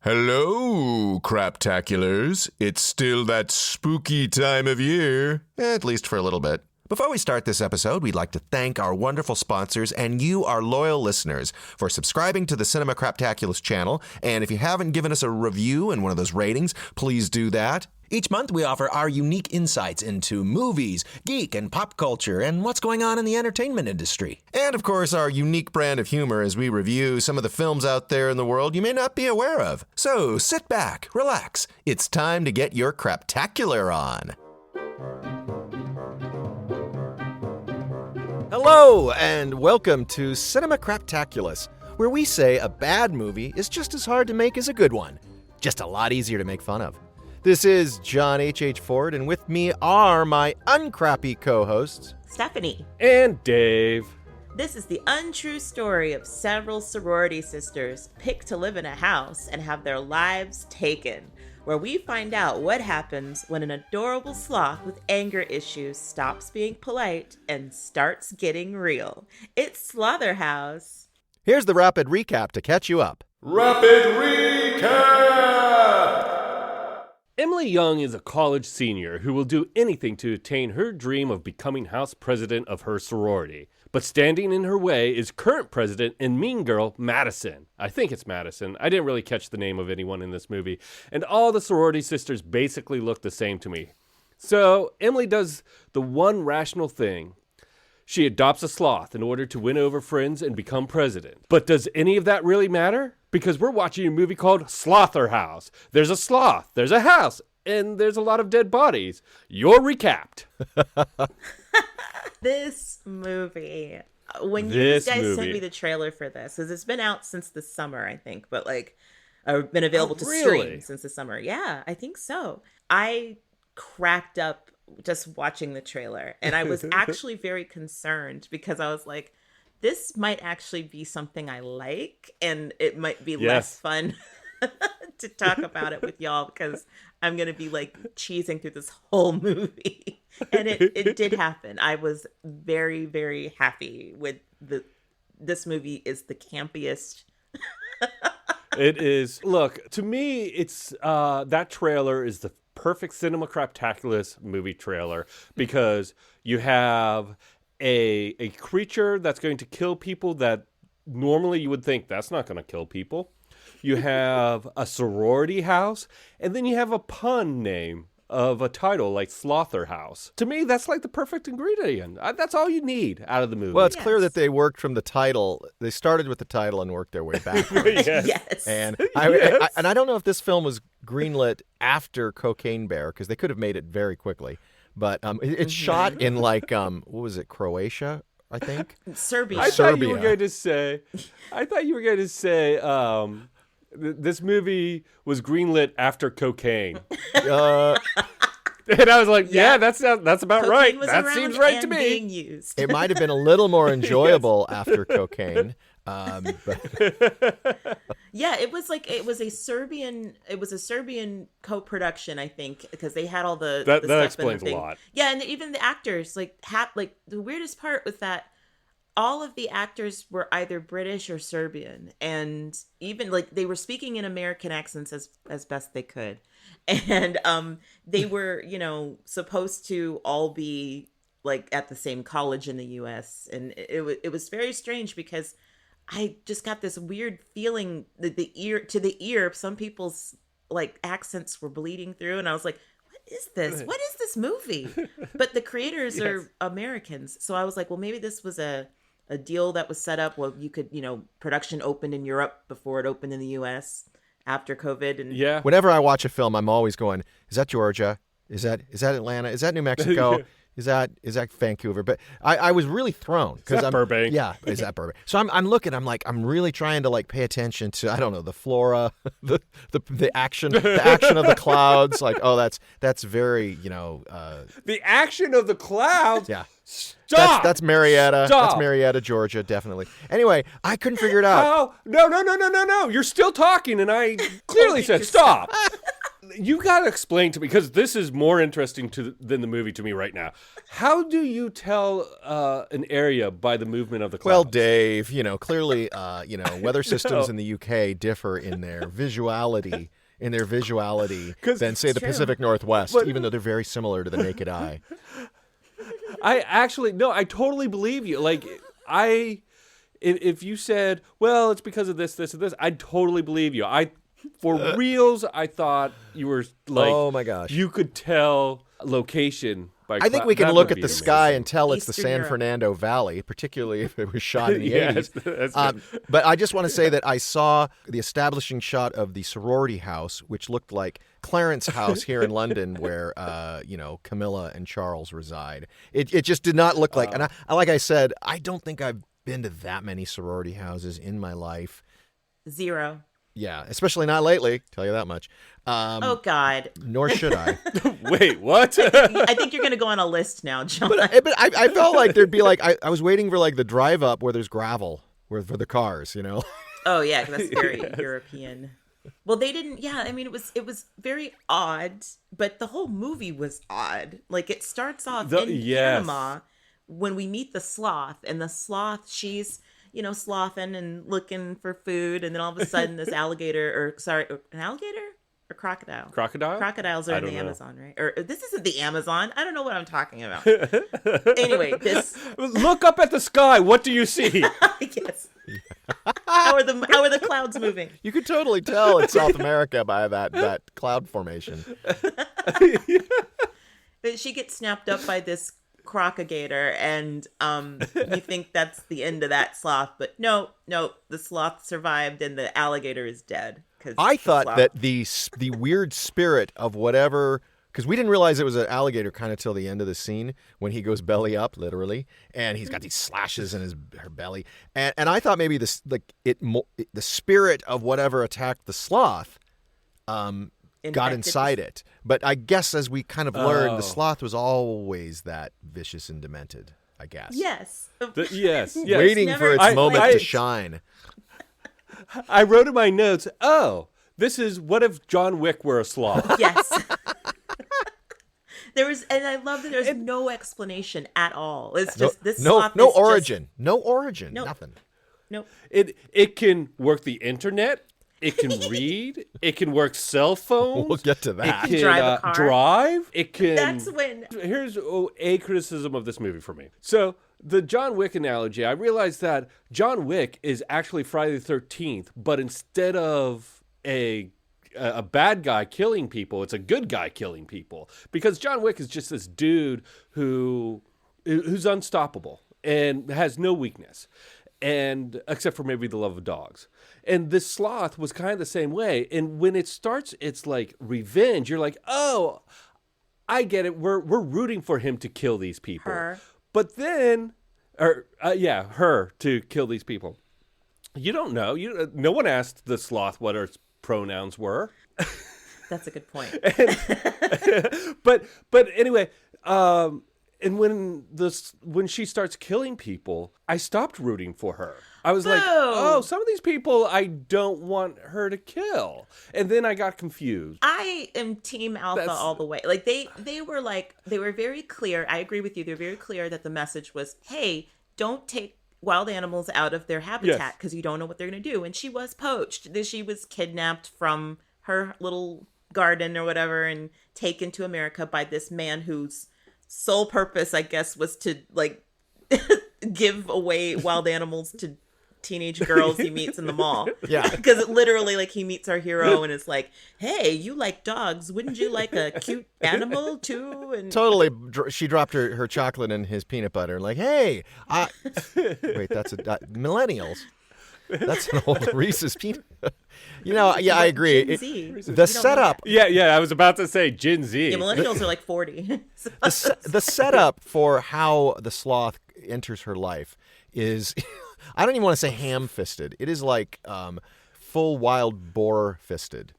Hello, Craptaculus. It's still that spooky time of year, at least for a little bit. Before we start this episode, we'd like to thank our wonderful sponsors and you, our loyal listeners, for subscribing to the Cinema Craptaculus channel. And if you haven't given us a review and one of those ratings, please do that. Each month, we offer our unique insights into movies, geek, and pop culture, and what's going on in the entertainment industry. And, of course, our unique brand of humor as we review some of the films out there in the world you may not be aware of. So, sit back, relax. It's time to get your craptacular on. Hello, and welcome to Cinema Craptaculus, where we say a bad movie is just as hard to make as a good one. Just a lot easier to make fun of. This is John H.H. Ford, and with me are my uncrappy co-hosts, Stephanie and Dave. This is the untrue story of several sorority sisters picked to live in a house and have their lives taken, where we find out what happens when an adorable sloth with anger issues stops being polite and starts getting real. It's Slotherhouse. Here's the rapid recap to catch you up. Rapid recap! Emily Young is a college senior who will do anything to attain her dream of becoming house president of her sorority. But standing in her way is current president and mean girl, Madison. I think it's Madison. I didn't really catch the name of anyone in this movie. And all the sorority sisters basically look the same to me. So Emily does the one rational thing. She adopts a sloth in order to win over friends and become president. But does any of that really matter? Because we're watching a movie called Slotherhouse. There's a sloth, there's a house, and there's a lot of dead bodies. You're recapped. This movie, when you guys sent me the trailer for this, because it's been out since the summer, I think, but been available to stream since the summer. Yeah, I think so. I cracked up just watching the trailer, and I was actually very concerned because I was like, this might actually be something I like, and it might be less fun to talk about it with y'all because I'm going to be cheesing through this whole movie. And it did happen. I was very, very happy with this movie is the campiest. It is. Look, to me, it's that trailer is the perfect Cinema Craptaculus movie trailer because you have a creature that's going to kill people that normally you would think that's not going to kill people. You have a sorority house, and then you have a pun name of a title like Slotherhouse. To me, that's like the perfect ingredient. That's all you need out of the movie. Well, it's clear that they worked from the title. They started with the title and worked their way back. Yes. And I don't know if this film was greenlit after Cocaine Bear, because they could have made it very quickly. But it's shot in what was it, Croatia, I think? Serbia. I thought you were going to say this movie was greenlit after cocaine. And I was like, yeah, that's about cocaine right. Was that seems right to me. Being used. It might have been a little more enjoyable after cocaine. Yeah, it was a Serbian co-production, I think, because they had all the that stuff explains in the a lot. Yeah, and even the actors the weirdest part was that all of the actors were either British or Serbian, and even they were speaking in American accents as best they could, and they were supposed to all be at the same college in the U.S. and it was very strange because I just got this weird feeling that the ear some people's accents were bleeding through, and I was like, what is this? What is this movie? But the creators are Americans, so I was like, well, maybe this was a deal that was set up. Well, you could, production opened in Europe before it opened in the U.S. after COVID. And whenever I watch a film, I'm always going, is that Georgia? Is that Atlanta? Is that New Mexico? Is that Vancouver? But I was really thrown because I'm Burbank. Yeah, is that Burbank? So I'm looking. I'm really trying to pay attention to the flora, the action, of the clouds. That's very the action of the clouds. Yeah. Stop. That's Marietta. Stop. That's Marietta, Georgia, definitely. Anyway, I couldn't figure it out. Oh, no. You're still talking, and I clearly said stop. You got to explain to me, because this is more interesting than the movie to me right now. How do you tell an area by the movement of the clouds? Well, Dave, clearly, weather systems in the UK differ in their visuality, than, say, the Pacific Northwest, even though they're very similar to the naked eye. I totally believe you. Like, if you said, well, it's because of this, this, and this, I'd totally believe you. For reals, I thought you were like, oh my gosh, you could tell location by I think we can look at the sky and tell it's Eastern the San Europe. Fernando Valley, particularly if it was shot in the Yes, 80s. that's good. But I just want to say that I saw the establishing shot of the sorority house, which looked like Clarence House here in London, where Camilla and Charles reside. It just did not look like, and like I said, I don't think I've been to that many sorority houses in my life. 0. Yeah, especially not lately. Tell you that much. Oh God. Nor should I. Wait, what? I think you're going to go on a list now, John. But I felt like there'd be like I was waiting for like the drive up where there's gravel for the cars, Oh yeah, 'cause that's very European. Well, they didn't. Yeah, I mean, it was very odd, but the whole movie was odd. Like it starts off in Panama when we meet the sloth, and the sloth, she's slothing and looking for food, and then all of a sudden this an alligator or crocodile? Crocodiles are in the Amazon, right? Or this isn't the Amazon. I don't know what I'm talking about. Anyway, this. Look up at the sky. What do you see? Yes. How are the clouds moving? You could totally tell in South America by that cloud formation. She gets snapped up by this crocagator, and you think that's the end of that sloth, but no, the sloth survived, and the alligator is dead. I thought that the weird spirit of whatever, because we didn't realize it was an alligator kind of till the end of the scene when he goes belly up, literally, and he's got these slashes in her belly, and I thought maybe the spirit of whatever attacked the sloth got inside it. But I guess as we kind of learned, the sloth was always that vicious and demented, I guess. Yes. Yes. Waiting for its moment to shine. I wrote in my notes, this is what if John Wick were a sloth? Yes. And I love that there's no explanation at all. It's just this sloth. No origin. No origin. Nope. Nothing. Nope. It can work the internet. It can read. It can work cell phones. We'll get to that. It It can can drive a car. drive. It can. That's when. Here's a criticism of this movie for me. So the John Wick analogy, I realized that John Wick is actually Friday the 13th, but instead of a bad guy killing people, it's a good guy killing people, because John Wick is just this dude who's unstoppable and has no weakness, and except for maybe the love of dogs. And this sloth was kind of the same way. And when it starts, it's like revenge. You're like, oh, I get it. We're rooting for him to kill these people. Her. But then, her to kill these people. You don't know. No one asked the sloth what her pronouns were. That's a good point. But anyway, and when she starts killing people, I stopped rooting for her. I was like, oh, some of these people I don't want her to kill. And then I got confused. I am Team Alpha all the way. Like they were very clear. I agree with you. They're very clear that the message was, hey, don't take wild animals out of their habitat because you don't know what they're going to do. And she was poached. She was kidnapped from her little garden or whatever and taken to America by this man whose sole purpose, I guess, was to like give away wild animals to teenage girls he meets in the mall. Yeah. Because it literally, like, he meets our hero and it's like, hey, you like dogs. Wouldn't you like a cute animal too? And Totally. She dropped her chocolate in his peanut butter. Like, hey, wait, that's millennials. That's an old Reese's peanut. I agree. Gen Z. The setup. Yeah, I was about to say Gen Z. Yeah, millennials are like 40. The setup for how the sloth enters her life is, I don't even want to say ham-fisted. It is like full wild boar-fisted.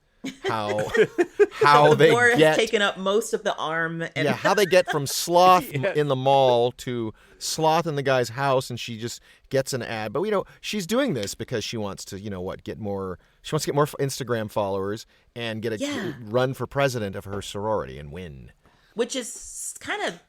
How they boar get has taken up most of the arm. And how they get from sloth in the mall to sloth in the guy's house, and she just gets an ad. But she's doing this because she wants to, get more She wants to get more Instagram followers and get a run for president of her sorority and win. Which is kind of,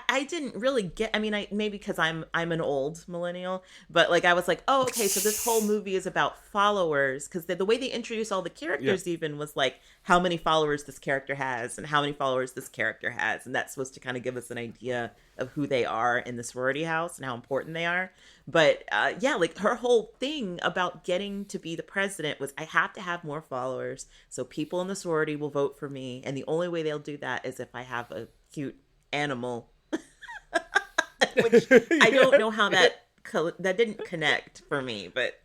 I didn't really get, I mean, maybe because I'm an old millennial, but like I was like, oh, okay, so this whole movie is about followers, because the way they introduce all the characters even was like how many followers this character has and how many followers this character has, and that's supposed to kind of give us an idea of who they are in the sorority house and how important they are. But like her whole thing about getting to be the president was, I have to have more followers so people in the sorority will vote for me, and the only way they'll do that is if I have a cute animal. Which I don't know how that didn't connect for me, but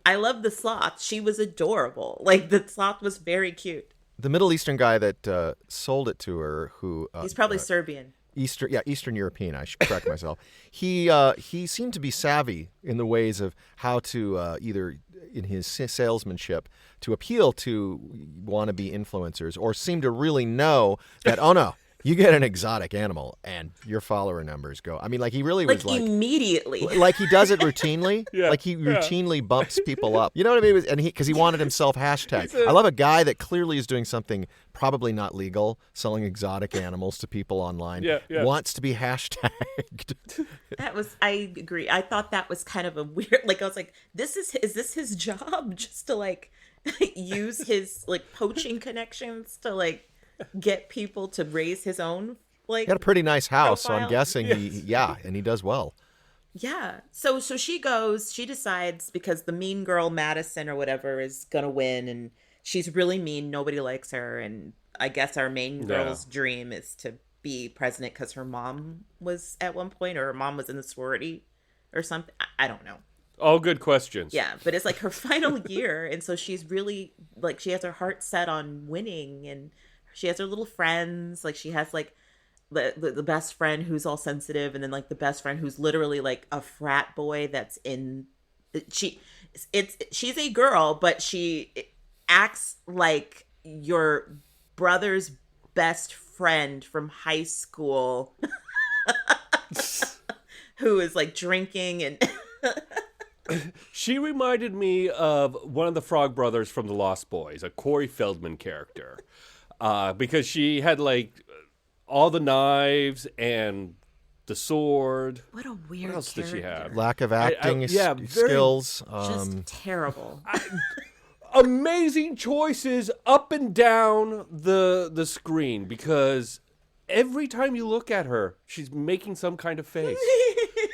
I love the sloth. She was adorable. Like, the sloth was very cute. The Middle Eastern guy that sold it to her, who he's probably Serbian. Eastern European. I should correct myself. He seemed to be savvy in the ways of how to either in his salesmanship to appeal to wannabe influencers, or seem to really know that, oh no, you get an exotic animal and your follower numbers go. I mean, like, he really was like immediately. Like, he does it routinely. Like, he routinely bumps people up. You know what I mean? And because he wanted himself hashtag. I love a guy that clearly is doing something probably not legal, selling exotic animals to people online. Wants to be hashtagged. I agree. I thought that was kind of a weird, like, I was like, is this his job? Just to like use his like poaching connections to like get people to raise his own, like, he got a pretty nice house, profile. so I'm guessing he does well. Yeah. So she decides, because the mean girl Madison or whatever is gonna win, and she's really mean, nobody likes her, and I guess our main girl's dream is to be president because her mom was at one point, or her mom was in the sorority or something. I don't know. All good questions. Yeah, but it's like her final year, and so she's really like, she has her heart set on winning, and she has her little friends. Like, she has like the best friend who's all sensitive, and then like the best friend who's literally like a frat boy that's in she's a girl, but she acts like your brother's best friend from high school who is like drinking and She reminded me of one of the Frog Brothers from The Lost Boys, a Corey Feldman character. Because she had like all the knives and the sword. What a weird What else character. did she have? Lack of acting skills. Just terrible. Amazing choices up and down the screen, because every time you look at her, she's making some kind of face.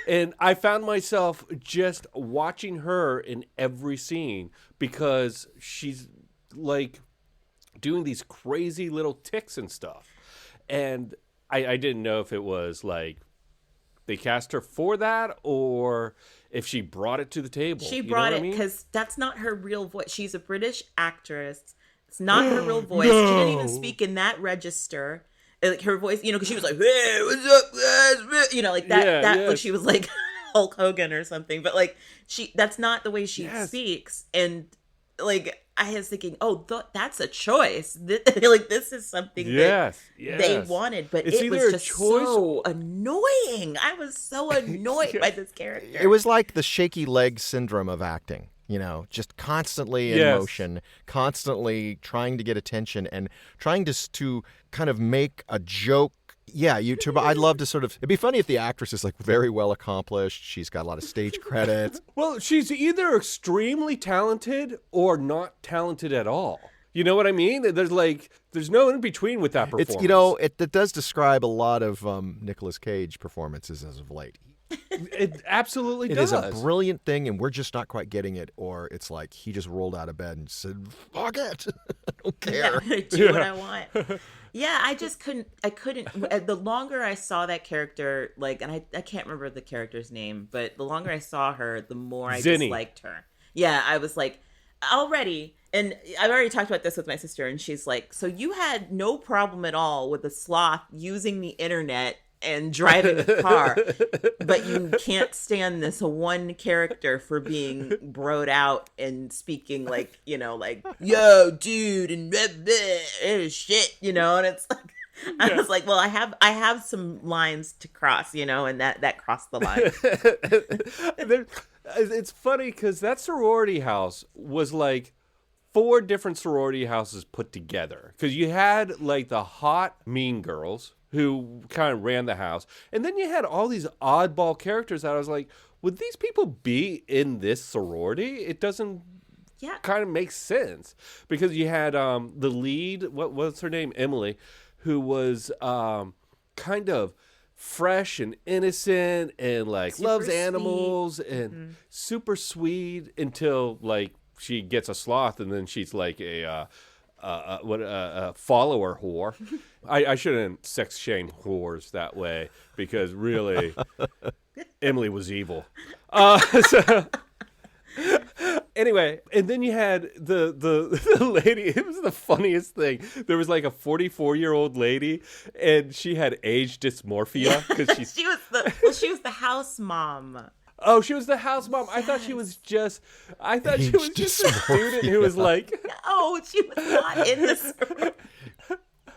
And I found myself just watching her in every scene, because she's like doing these crazy little ticks and stuff. And I didn't know if it was like they cast her for that, or if she brought it to the table. She brought it because that's not her real voice. She's a British actress. It's not her real voice. No. She didn't even speak in that register. Like, her voice, because she was like, hey, what's up, guys? Like that. Like, she was like Hulk Hogan or something. But like, that's not the way she speaks. And like, I was thinking, oh, that's a choice. This is something that they wanted, but it was just so annoying. I was so annoyed by this character. It was like the shaky leg syndrome of acting. Just constantly in motion, constantly trying to get attention, and trying to kind of make a joke. Yeah, I'd love to it'd be funny if the actress is like very well accomplished. She's got a lot of stage credits. Well, she's either extremely talented or not talented at all. You know what I mean? There's no in between with that performance. It does describe a lot of Nicolas Cage performances as of late. It absolutely does. It is a brilliant thing, and we're just not quite getting it. Or it's like he just rolled out of bed and said, "Fuck it, I don't care. Yeah, do what I want." Yeah, I just couldn't. I couldn't. The longer I saw that character, and I can't remember the character's name, but the longer I saw her, the more I disliked her. Yeah, I was like, already. And I've already talked about this with my sister, and she's like, "So you had no problem at all with a sloth using the internet and driving a car, but you can't stand this one character for being broed out and speaking like, yo, dude, and blah, blah, shit, and it's like, I was like, well, I have some lines to cross, and that crossed the line." It's funny because that sorority house was like 4 different sorority houses put together. Because you had, like, the hot mean girls who kind of ran the house. And then you had all these oddball characters that I was like, would these people be in this sorority? It doesn't kind of make sense. Because you had the lead, what's her name? Emily, who was kind of fresh and innocent and, like, super loves animals and super sweet until, like, she gets a sloth and then she's like a follower whore. I shouldn't sex shame whores that way because really Emily was evil. Anyway, and then you had the lady. It was the funniest thing. There was like a 44-year-old lady, and she had age dysmorphia because she was the house mom. Oh, she was the house mom. Yes. I thought she was just a student who was like... No, she was not in this. I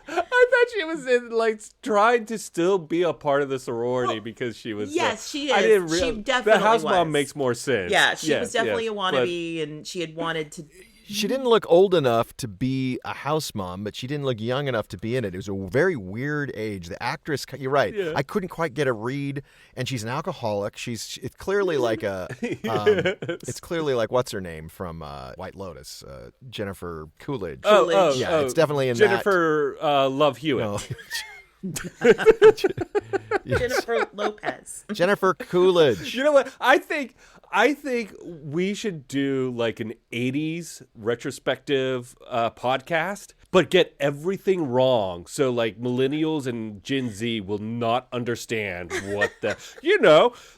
thought she was in, like, trying to still be a part of the sorority because she was... Yes, she is. She definitely The house was. mom makes more sense. Yeah, she was definitely a wannabe, and she had wanted to... She didn't look old enough to be a house mom, but she didn't look young enough to be in it. It was a very weird age. The actress, you're right. Yeah. I couldn't quite get a read, and she's an alcoholic. It's clearly like a, it's clearly like what's her name from White Lotus, Jennifer Coolidge. It's definitely in Jennifer Love Hewitt. No. Jennifer Lopez. Jennifer Coolidge. You know what? I think we should do like an 80s retrospective podcast, but get everything wrong. So like millennials and Gen Z will not understand what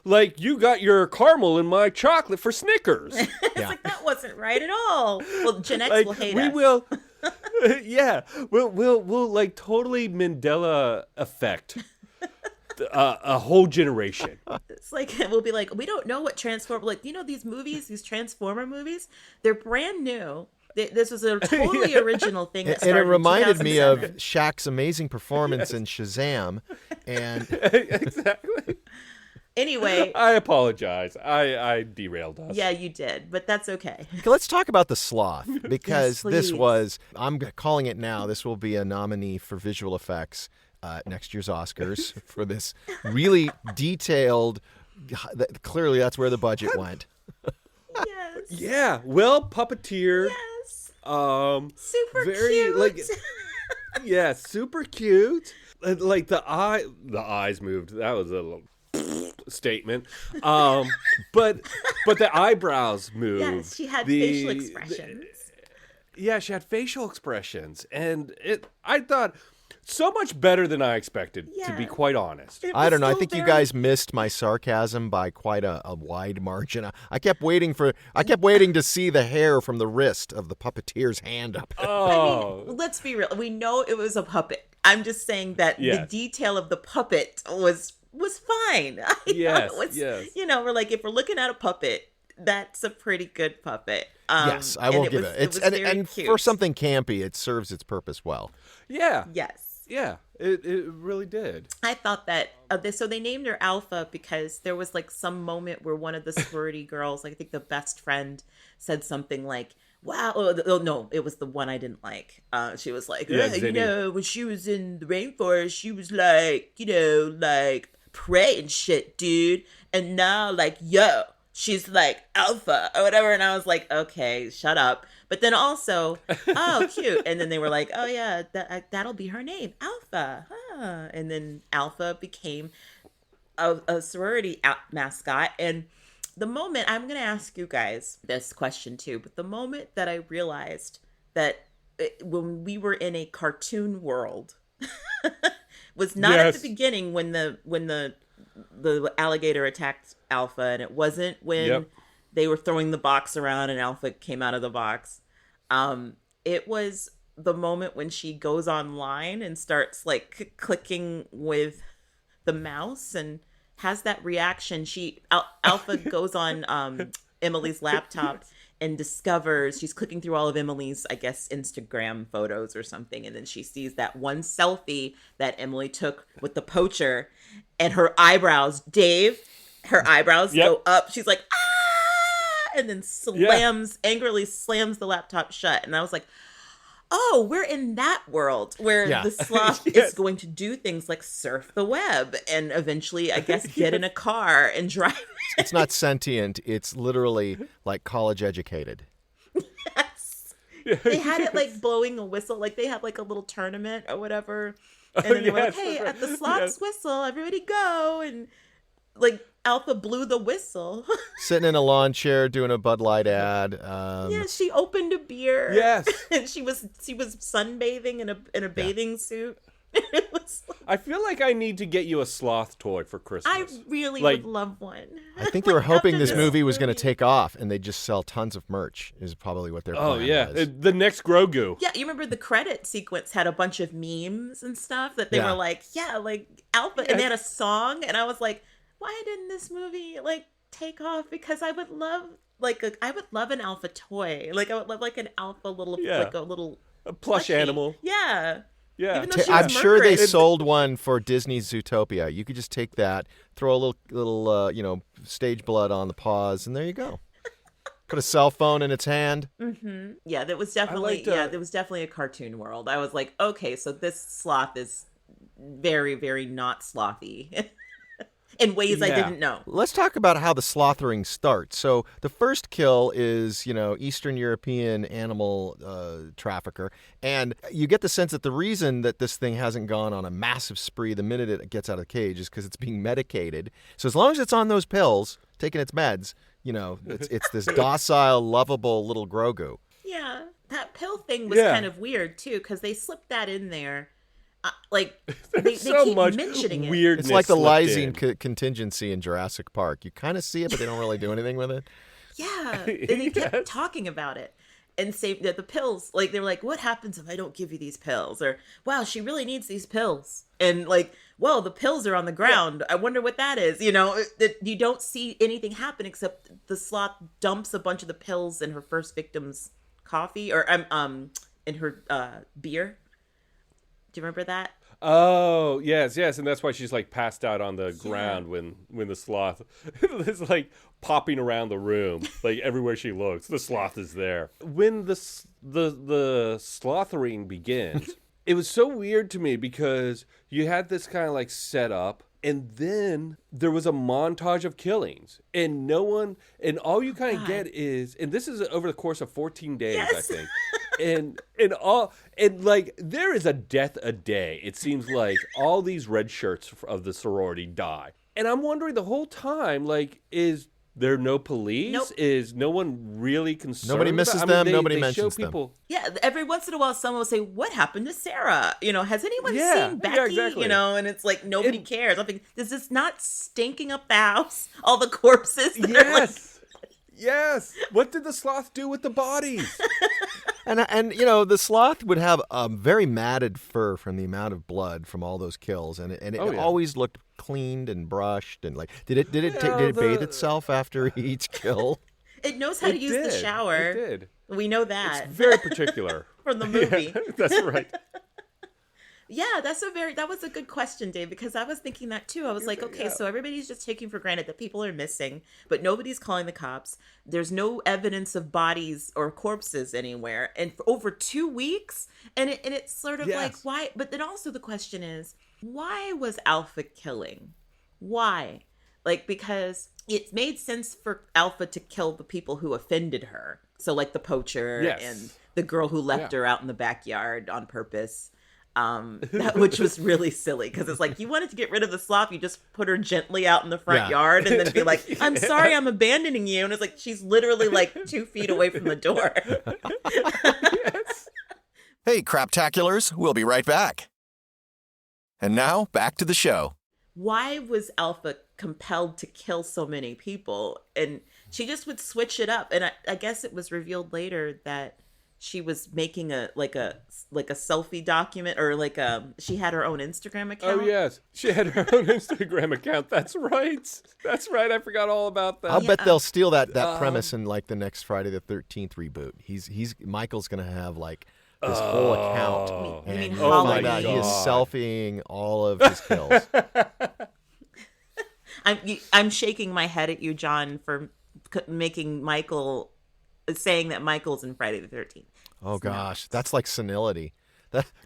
like you got your caramel in my chocolate for Snickers. It's like that wasn't right at all. Well, Gen X will hate us. We will. Yeah, we'll like totally Mandela effect a whole generation. It's like we'll be like, we don't know what Transformer. Like, these movies, these Transformer movies, they're brand new. This was a totally original thing. That started and it reminded in me of Shaq's amazing performance in Shazam, and exactly. Anyway, I apologize. I derailed us. Yeah, you did, but that's okay. Let's talk about the sloth because yes, I'm calling it now. This will be a nominee for visual effects next year's Oscars for this really detailed. Clearly, that's where the budget went. Yes. Yeah. Well, puppeteer. Yes. Super cute. Like, yeah, super cute. Like the eyes moved. That was a little statement. But the eyebrows moved. Yes, she had facial expressions. She had facial expressions, and I thought so much better than I expected, to be quite honest. I don't know. I think you guys missed my sarcasm by quite a wide margin. I kept waiting to see the hair from the wrist of the puppeteer's hand up. Oh. I mean, let's be real. We know it was a puppet. I'm just saying that the detail of the puppet was fine. Yes. We're like, if we're looking at a puppet, that's a pretty good puppet. Yes, I will give it. It's and for something campy, it serves its purpose well. Yeah. Yes. Yeah, it really did. I thought that, so they named her Alpha because there was like some moment where one of the sorority girls, like I think the best friend, said something like, wow, no, it was the one I didn't like. She was like, when she was in the rainforest, she was like, like prey and shit, dude. And now like, she's like Alpha or whatever. And I was like, okay, shut up. But then also, oh, cute. And then they were like, oh, yeah, that'll be her name, Alpha. Huh. And then Alpha became a sorority mascot. And the moment, I'm going to ask you guys this question too, but the moment that I realized that when we were in a cartoon world was not at the beginning when the alligator attacked Alpha, and it wasn't when they were throwing the box around and Alpha came out of the box. It was the moment when she goes online and starts like clicking with the mouse and has that reaction. Alpha goes on Emily's laptop and discovers she's clicking through all of Emily's, I guess, Instagram photos or something. And then she sees that one selfie that Emily took with the poacher, and her eyebrows, go up. She's like, ah! and then angrily slams the laptop shut. And I was like, oh, we're in that world where the sloth is going to do things like surf the web and eventually, I guess, get in a car and drive. It's not sentient. It's literally like college educated. Yes. They had it like blowing a whistle. Like they had like a little tournament or whatever. And then they were like, hey, at the sloth's whistle, everybody go. And like Alpha blew the whistle. Sitting in a lawn chair doing a Bud Light ad. Yeah, she opened a beer. Yes. And she was sunbathing in a bathing suit. It was like, I feel like I need to get you a sloth toy for Christmas. I really would love one. I think they were hoping this movie was going to take off and they'd just sell tons of merch is probably what their plan was. The next Grogu. Yeah, you remember the credit sequence had a bunch of memes and stuff that they were like, like Alpha, and they had a song, and I was like, why didn't this movie like take off? Because I would love an Alpha toy. Like I would love like an Alpha little like a little plush plushie. animal. Yeah. Yeah. I'm sure they sold one for Disney's Zootopia. You could just take that, throw a little stage blood on the paws, and there you go. Put a cell phone in its hand. Mm-hmm. Yeah, that was definitely there was definitely a cartoon world. I was like, okay, so this sloth is very, very not slothy. In ways I didn't know. Let's talk about how the slothering starts. So the first kill is, Eastern European animal trafficker. And you get the sense that the reason that this thing hasn't gone on a massive spree the minute it gets out of the cage is because it's being medicated. So as long as it's on those pills, taking its meds, it's this docile, lovable little Grogu. Yeah, that pill thing was kind of weird, too, because they slipped that in there. They keep mentioning it. Weirdness. It's like the lysine contingency in Jurassic Park. You kind of see it, but they don't really do anything with it. Yeah, and they kept talking about it and say that the pills. Like they were like, "What happens if I don't give you these pills?" Or, "Wow, she really needs these pills." And like, "Well, the pills are on the ground. I wonder what that is." You don't see anything happen except the sloth dumps a bunch of the pills in her first victim's coffee or in her beer. Do you remember that? Oh, yes, and that's why she's like passed out on the ground when the sloth is like popping around the room, like everywhere she looks, the sloth is there. When the slothering begins, it was so weird to me because you had this kind of like setup, and then there was a montage of killings, and all you kind of get is, and this is over the course of 14 days, I think. And like there is a death a day. It seems like all these red shirts of the sorority die. And I'm wondering the whole time, like, is there no police? Nope. Is no one really concerned? Nobody misses them. Nobody mentions them. Yeah, every once in a while someone will say, "What happened to Sarah?" Has anyone seen Becky? Yeah, exactly. And it's like nobody cares. I'm like, is this not stinking up the house? All the corpses that are like... Yes. What did the sloth do with the bodies? And the sloth would have very matted fur from the amount of blood from all those kills, and it always looked cleaned and brushed and like. Did it bathe itself after each kill? It knows how to use the shower. It did. We know that. It's very particular from the movie. Yeah, that's right. Yeah, that was a good question, Dave, because I was thinking that too. I was like, okay, so everybody's just taking for granted that people are missing, but nobody's calling the cops. There's no evidence of bodies or corpses anywhere, and for over 2 weeks, and it's sort of like, why? But then also the question is, why was Alpha killing? Why? Like, because it made sense for Alpha to kill the people who offended her. So like the poacher and the girl who left her out in the backyard on purpose. Which was really silly because it's like you wanted to get rid of the sloth, you just put her gently out in the front yard and then be like, "I'm sorry, I'm abandoning you," and it's like she's literally like 2 feet away from the door. Hey, Craptaculars, we'll be right back. And now back to the show. Why was Alpha compelled to kill so many people? And she just would switch it up, and I guess it was revealed later that she was making a selfie document, or she had her own Instagram account. Oh yes, she had her own Instagram account. That's right. I forgot all about that. I'll bet they'll steal that premise in like the next Friday the 13th reboot. Michael's gonna have like this whole account, and you'll find out he is selfieing all of his kills. I'm shaking my head at you, John, for making Michael, saying that Michael's in Friday the 13th. Oh gosh, that's like senility.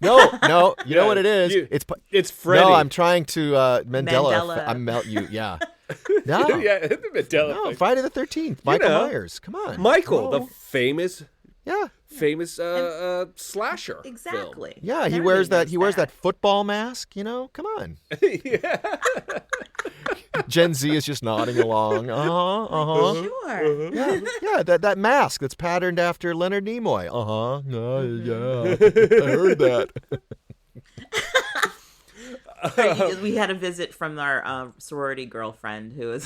No, you know what it is? It's Freddy. No, I'm trying to Mandela. I'm melt you. Yeah. No. Yeah, the Mandela No, effect. Friday the 13th. Michael Myers. Come on. Michael, Bro. the famous Yeah. slasher. Exactly. Yeah, he Everybody wears that. knows He wears that football mask. You know, come on. Yeah. Gen Z is just nodding along. Sure. Yeah. That mask that's patterned after Leonard Nimoy. Yeah. I heard that. We had a visit from our sorority girlfriend who was.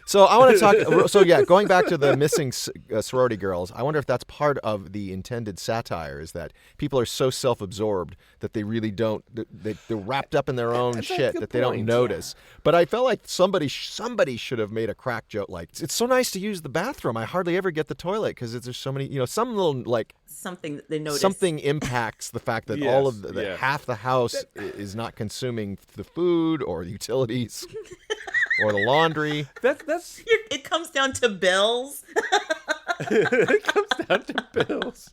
So I want to talk. So yeah, going back to the missing sorority girls, I wonder if that's part of the intended satire, is that people are so self-absorbed that they really don't. They're wrapped up in their own That's a shit good that they don't point. notice. But I felt like somebody should have made a crack joke like, "It's so nice to use the bathroom. I hardly ever get the toilet because there's so many. Some little like Something that they noticed. something impacts the fact that all of half the house is not consuming the food or the utilities or the laundry. That's It comes down to bills. it comes down to bills.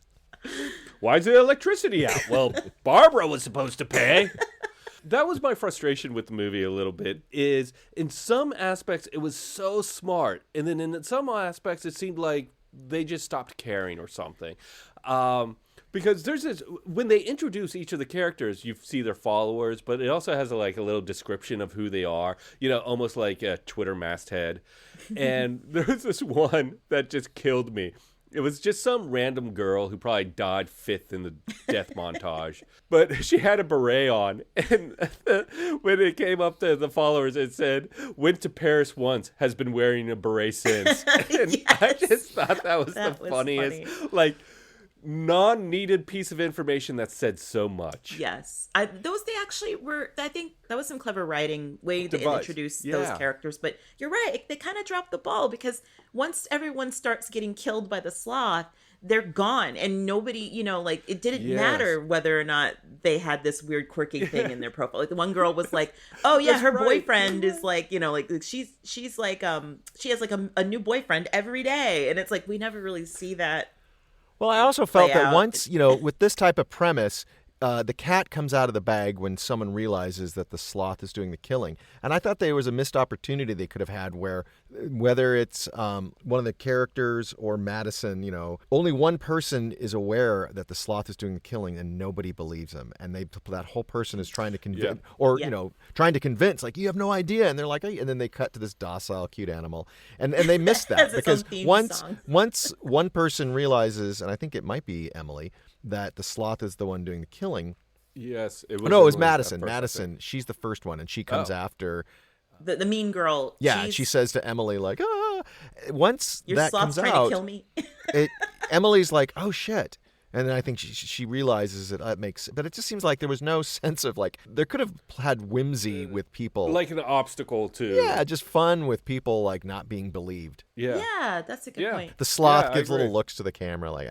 Why is the electricity out? Well, Barbara was supposed to pay. That was my frustration with the movie a little bit, is in some aspects it was so smart, and then in some aspects it seemed like they just stopped caring or something. Because there's this, when they introduce each of the characters, you see their followers, but it also has a little description of who they are, almost like a Twitter masthead. And there was this one that just killed me. It was just some random girl who probably died 5th in the death montage. But she had a beret on. And when it came up to the followers, it said, "Went to Paris once, has been wearing a beret since." And I just thought that was the funniest. Funny. Non-needed piece of information that said so much. Yes. They actually were, I think that was some clever writing way to Device. introduce Yeah. those characters. But you're right, they kind of dropped the ball because once everyone starts getting killed by the sloth, they're gone. And nobody, it didn't matter whether or not they had this weird quirky thing in their profile. Like the one girl was like, oh yeah, That's her right. boyfriend is she's like, she has like a new boyfriend every day. And it's like, we never really see that. Well, I also felt play that out. once, with this type of premise, the cat comes out of the bag when someone realizes that the sloth is doing the killing. And I thought there was a missed opportunity they could have had where, whether it's one of the characters or Madison, only one person is aware that the sloth is doing the killing and nobody believes him. And that whole person is trying to convince, trying to convince, like, you have no idea. And they're like, hey, and then they cut to this docile, cute animal. And they missed that because once one person realizes, and I think it might be Emily, that the sloth is the one doing the killing. Yes. It was Madison. Madison, she's the first one, and she comes after. The mean girl. Yeah, she says to Emily, like, once your that sloth's comes trying out, to kill me. Emily's like, oh, shit. And then I think she realizes that makes, but it just seems like there was no sense of there could have had whimsy with people. Like an obstacle to. Yeah, just fun with people not being believed. Yeah. Yeah, that's a good point. The sloth I gives agree. little looks to the camera like,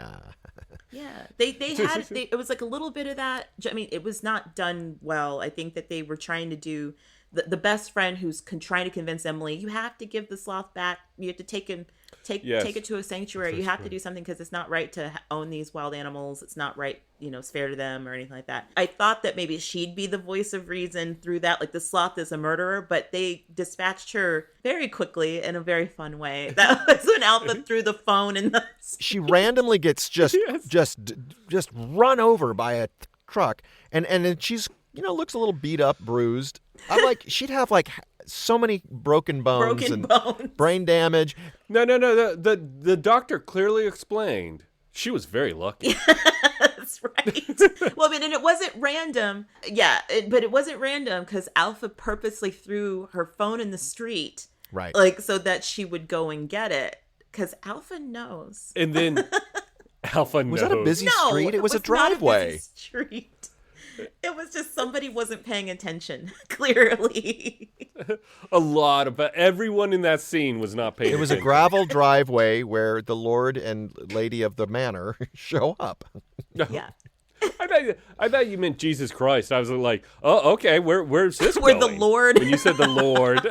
Yeah, they had it was like a little bit of that. I mean, it was not done well. I think that they were trying to do the best friend who's trying to convince Emily, you have to give the sloth back. You have to take it to a sanctuary. You have to do something because it's not right to own these wild animals. It's not right, it's fair to them or anything like that. I thought that maybe she'd be the voice of reason through that. Like the sloth is a murderer, but they dispatched her very quickly in a very fun way. That was when Alpha threw the phone in the. She randomly gets just run over by a truck, and then she's looks a little beat up, bruised. I'm like, she'd have so many broken bones and brain damage. No. The doctor clearly explained she was very lucky. That's right. Well, and it wasn't random. Yeah, but it wasn't random because Alpha purposely threw her phone in the street. Right. So that she would go and get it. Because Alpha knows. And then Alpha knows. Was that a busy street? It was a driveway. Not a busy street. It was just somebody wasn't paying attention, clearly. Everyone in that scene was not paying attention. It was a gravel driveway where the lord and lady of the manor show up. Yeah. I thought you meant Jesus Christ. I was like, oh, okay, where's this Where going? the Lord. When you said the Lord.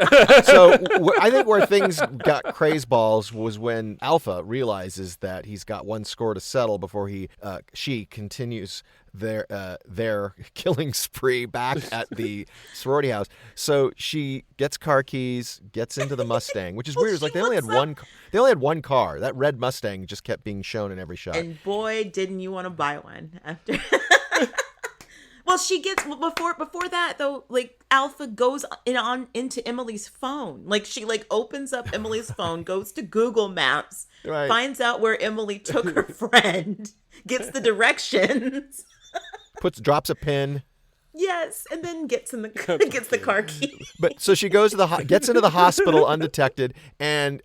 So I think where things got crazeballs was when Alpha realizes that he's got one score to settle before she continues their killing spree back at the sorority house. So she gets car keys, gets into the Mustang, which is weird. It's like they only had one car. That red Mustang just kept being shown in every shot. And boy, didn't you want to buy one after. Well, she gets before that though. Like Alpha goes into Emily's phone. Like she opens up Emily's phone, goes to Google Maps, Right. finds out where Emily took her friend, gets the directions. Drops a pin. Yes, and then gets the car key. But so she goes to gets into the hospital undetected and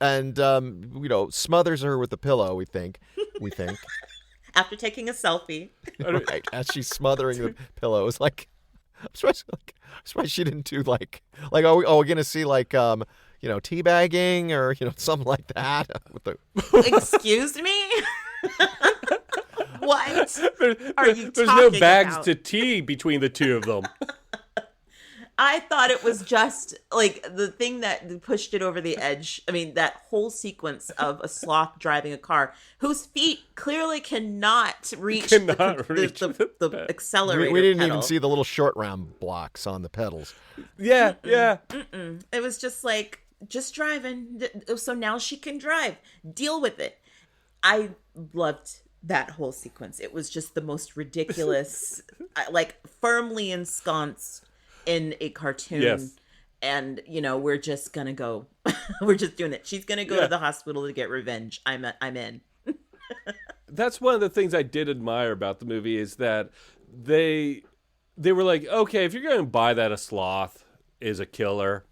smothers her with a pillow. We think. After taking a selfie. Right, as she's smothering the pillow, it's like I'm surprised she didn't do are we gonna see teabagging or something like that with the. Excuse me. What are you There's talking no bags about? to tea between the two of them. I thought it was just the thing that pushed it over the edge. I mean, that whole sequence of a sloth driving a car whose feet clearly cannot reach the accelerator. We didn't pedal. even see the little short round blocks on the pedals. Yeah, yeah. It was just driving. So now she can drive. Deal with it. I loved that whole sequence. It was just the most ridiculous, firmly ensconced in a cartoon. Yes. And, we're just going to go. We're just doing it. She's going to go to the hospital to get revenge. I'm in. That's one of the things I did admire about the movie is that they were like, okay, if you're going to buy that a sloth is a killer,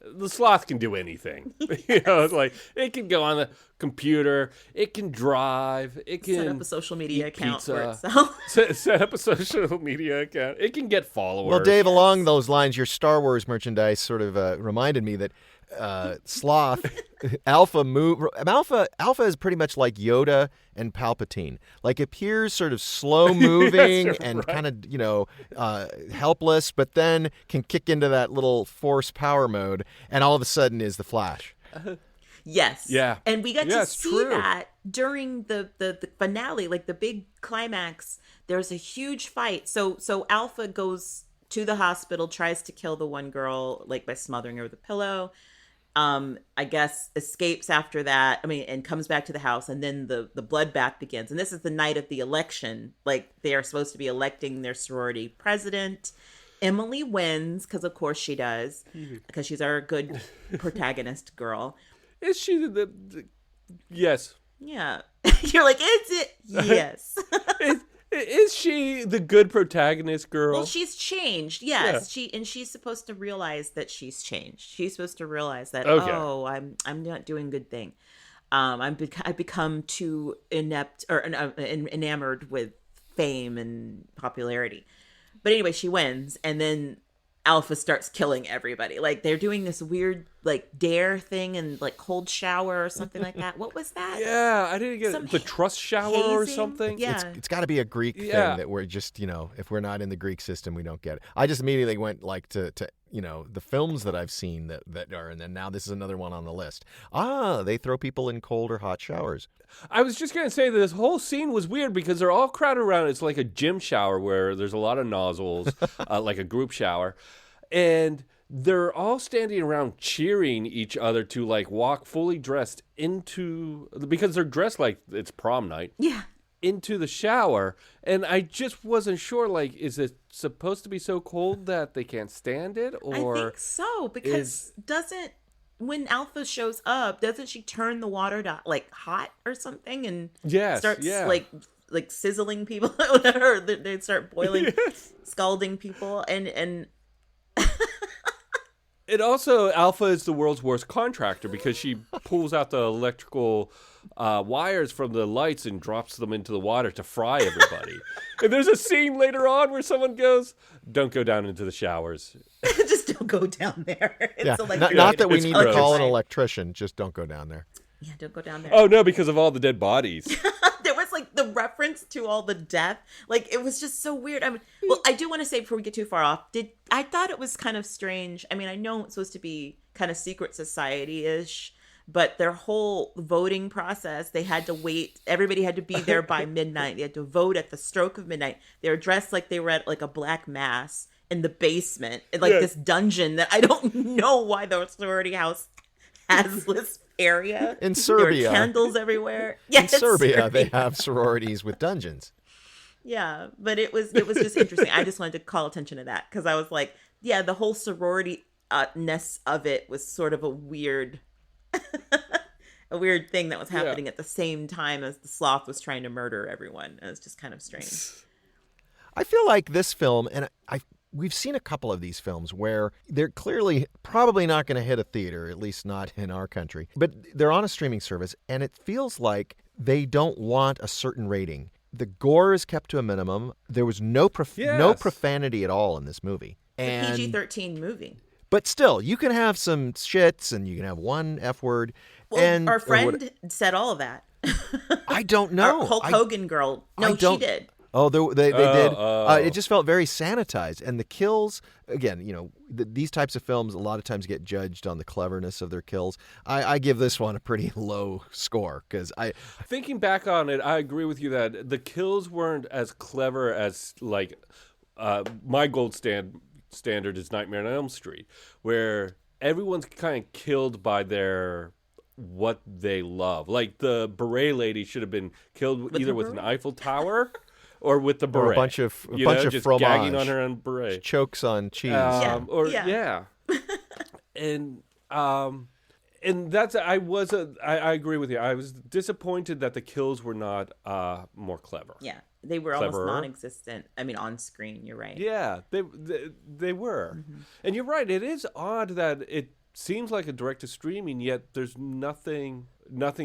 the sloth can do anything. It's like it can go on the computer, it can drive, it can set up a social media account pizza, for itself. set up a social media account. It can get followers. Well, Dave, along those lines, your Star Wars merchandise sort of reminded me that Sloth, Alpha is pretty much like Yoda and Palpatine. Appears sort of slow moving and kind of helpless, but then can kick into that little force power mode, and all of a sudden is the Flash. Yes. Yeah. And we got to see true. that during the finale, the big climax. There's a huge fight. So Alpha goes to the hospital, tries to kill the one girl, by smothering her with a pillow. I guess escapes after that. And comes back to the house, and then the bloodbath begins. And this is the night of the election. They are supposed to be electing their sorority president. Emily wins, because of course she does, because she's our good protagonist girl. Is she the yes? Yeah. You're like, is it? Yes. Is she the good protagonist girl? Well, she's changed. Yes. Yeah. She's supposed to realize that she's changed. She's supposed to realize that, I'm not doing a good thing. I've become too inept or enamored with fame and popularity. But anyway, she wins, and then Alpha starts killing everybody. They're doing this weird dare thing and cold shower or something like that. What was that? Yeah, I didn't get the trust shower or something. Yeah, it's got to be a Greek thing that we're just if we're not in the Greek system, we don't get it. I just immediately went to the films that I've seen that are, and then now this is another one on the list. They throw people in cold or hot showers. I was just going to say that this whole scene was weird because they're all crowded around. It's like a gym shower where there's a lot of nozzles, like a group shower. And they're all standing around cheering each other to walk fully dressed because they're dressed like it's prom night. Yeah. Into the shower. And I just wasn't sure, is it supposed to be so cold that they can't stand it? Or I think so, because when Alpha shows up, doesn't she turn the water to hot or something and starts sizzling people or whatever? They start boiling, scalding people, and it also, Alpha is the world's worst contractor because she pulls out the electrical wires from the lights and drops them into the water to fry everybody. And there's a scene later on where someone goes, "Don't go down into the showers." Just don't go down there. It's not that we It's need gross. to call an electrician. Just don't go down there. Yeah, don't go down there. Oh no, because of all the dead bodies. the reference to all the death, like it was just so weird. I mean, well, I do want to say before we get too far off, I thought it was kind of strange. I mean, I know it's supposed to be kind of secret society-ish, but their whole voting process, they had to wait. Everybody had to be there by midnight. They had to vote at the stroke of midnight. They were dressed like they were at like a black mass in the basement, in like this dungeon that I don't know why the sorority house has this area. In Serbia. There were candles everywhere. In Serbia, they have sororities with dungeons. Yeah, but it was just interesting. I just wanted to call attention to that because I was like, yeah, the whole sorority-ness of it was sort of a weird thing that was happening at the same time as the Sloth was trying to murder everyone. And it's just kind of strange. I feel like this film, and we've seen a couple of these films where they're clearly probably not going to hit a theater, at least not in our country, but they're on a streaming service, and it feels like they don't want a certain rating. The gore is kept to a minimum. There was no profanity at all in this movie. It's a PG-13 movie. But still, you can have some shits, and you can have one F word. Well, and our friend said all of that. I don't know. Our Hulk Hogan girl. No, she did. Oh, they did. It just felt very sanitized. And the kills, again, these types of films a lot of times get judged on the cleverness of their kills. I give this one a pretty low score because Thinking back on it, I agree with you that the kills weren't as clever as, like, my gold standard is Nightmare on Elm Street, where everyone's kind of killed by what they love. Like, the beret lady should have been killed either with an Eiffel Tower or with the beret. Or a bunch of just fromage. gagging on her own beret. Chokes on cheese. And that's I agree with you. I was disappointed that the kills were not more clever. Yeah, they were almost non-existent. I mean, on screen. You're right. Yeah, they were, and you're right. It is odd that it seems like a direct-to-streaming, yet there's nothing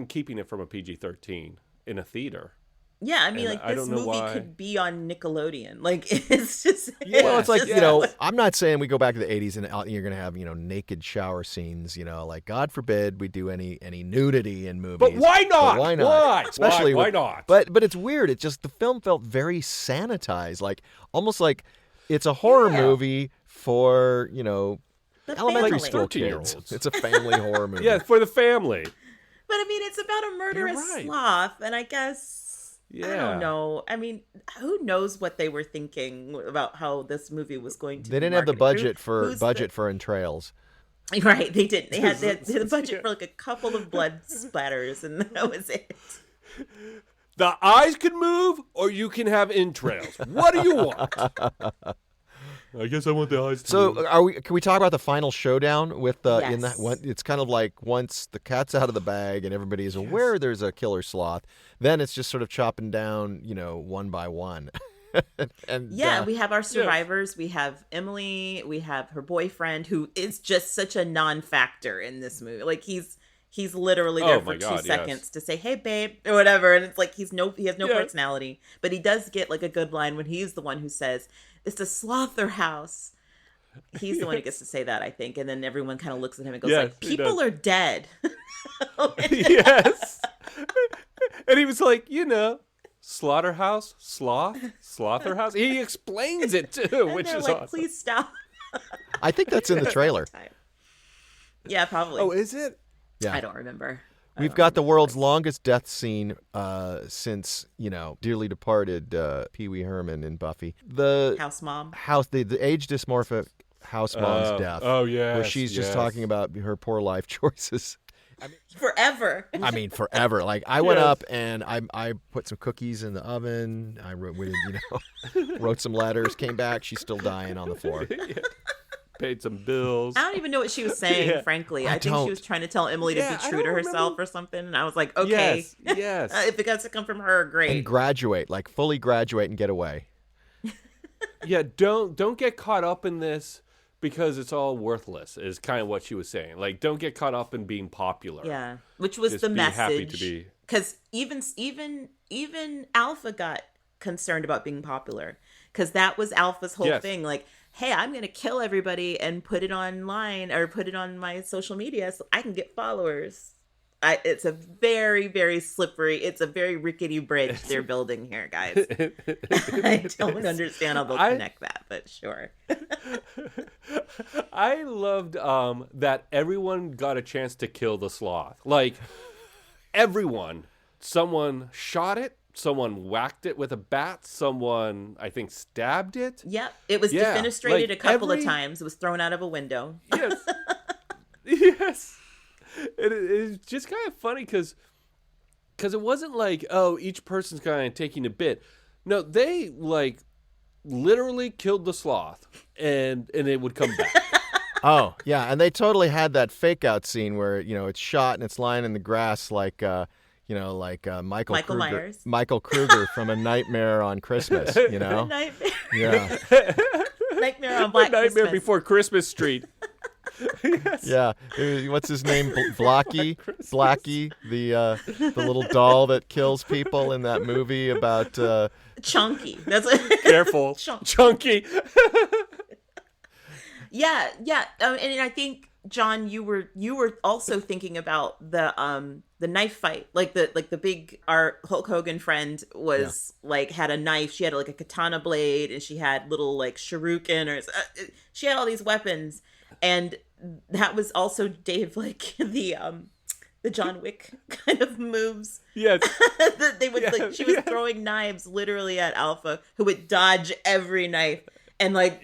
keeping it from a PG-13 in a theater. Yeah, I mean, like, this movie could be on Nickelodeon. Like, it's just... Well, it's like, I'm not saying we go back to the 80s and you're going to have, naked shower scenes, like, God forbid we do any nudity in movies. But why not? But why not? Why? Especially why not? But it's weird. It's just the film felt very sanitized, like, almost like it's a horror movie for, elementary school kids. It's a family horror movie. Yeah, for the family. But, I mean, it's about a murderous sloth, and I guess... Yeah. I don't know. I mean, who knows what they were thinking about how this movie was going to be They didn't have the budget marketed. for entrails. Right, they didn't. They had the budget for like a couple of blood splatters, and that was it. The eyes can move, or you can have entrails. What do you want? I guess I want the eyes to move. Can we talk about the final showdown with Yes. in that one? It's kind of like once the cat's out of the bag and everybody is aware there's a killer sloth, then it's just sort of chopping down, one by one. And we have our survivors. We have Emily. We have her boyfriend, who is just such a non-factor in this movie. Like he's literally there for 2 seconds to say, "Hey, babe," or whatever, and it's like he has no personality. But he does get like a good line when he's the one who says, "It's the Slotherhouse." He's the one who gets to say that, I think, and then everyone kind of looks at him and goes, "Like people are dead." Yes, and he was like, Slaughterhouse, Sloth, Slotherhouse. He explains it too, which is like, awesome. Please stop. I think that's in the trailer. Yeah, probably. Oh, is it? Yeah, I don't remember. We've got the world's longest death scene since, dearly departed Pee Wee Herman in Buffy. The house mom. The age dysmorphic house mom's death. Oh, yeah. Where she's just talking about her poor life choices. Forever. I mean, forever. Like, I went up and I put some cookies in the oven. I wrote some letters, came back. She's still dying on the floor. Paid some bills. I don't even know what she was saying, frankly. I think she was trying to tell Emily to be true to herself or something. And I was like, okay. Yes. If it got to come from her, great. And graduate, like fully graduate and get away. Yeah, don't get caught up in this because it's all worthless, is kind of what she was saying. Like, don't get caught up in being popular. Yeah, which was the message. Happy to be. Because even Alpha got concerned about being popular. Because that was Alpha's whole thing. Like, hey, I'm going to kill everybody and put it online or put it on my social media so I can get followers. It's a very, very slippery. It's a very rickety bridge they're building here, guys. I don't understand how they'll connect that, but sure. I loved that everyone got a chance to kill the sloth. Like, everyone. Someone shot it. Someone whacked it with a bat. Someone, I think, stabbed it. Yep. It was defenestrated a couple of times. It was thrown out of a window. Yes. Yes. It's just kind of funny because it wasn't like, oh, each person's kind of taking a bit. No, they, like, literally killed the sloth, and it would come back. Oh, yeah, and they totally had that fake-out scene where, it's shot and it's lying in the grass like... Michael Kruger, Myers. Michael Kruger from A Nightmare on Christmas, Nightmare. Yeah. Nightmare on Black Nightmare Christmas. Before Christmas Street. Yes. Yeah. What's his name? Blackie, the little doll that kills people in that movie about... Chunky. That's Careful. Chunky. Yeah. And I think, John, you were also thinking about the knife fight, like the big, our Hulk Hogan friend was like had a knife. She had like a katana blade, and she had little like shuriken, or she had all these weapons, and that was also Dave, like the John Wick kind of moves. Yes. That they would she was throwing knives literally at Alpha, who would dodge every knife, and like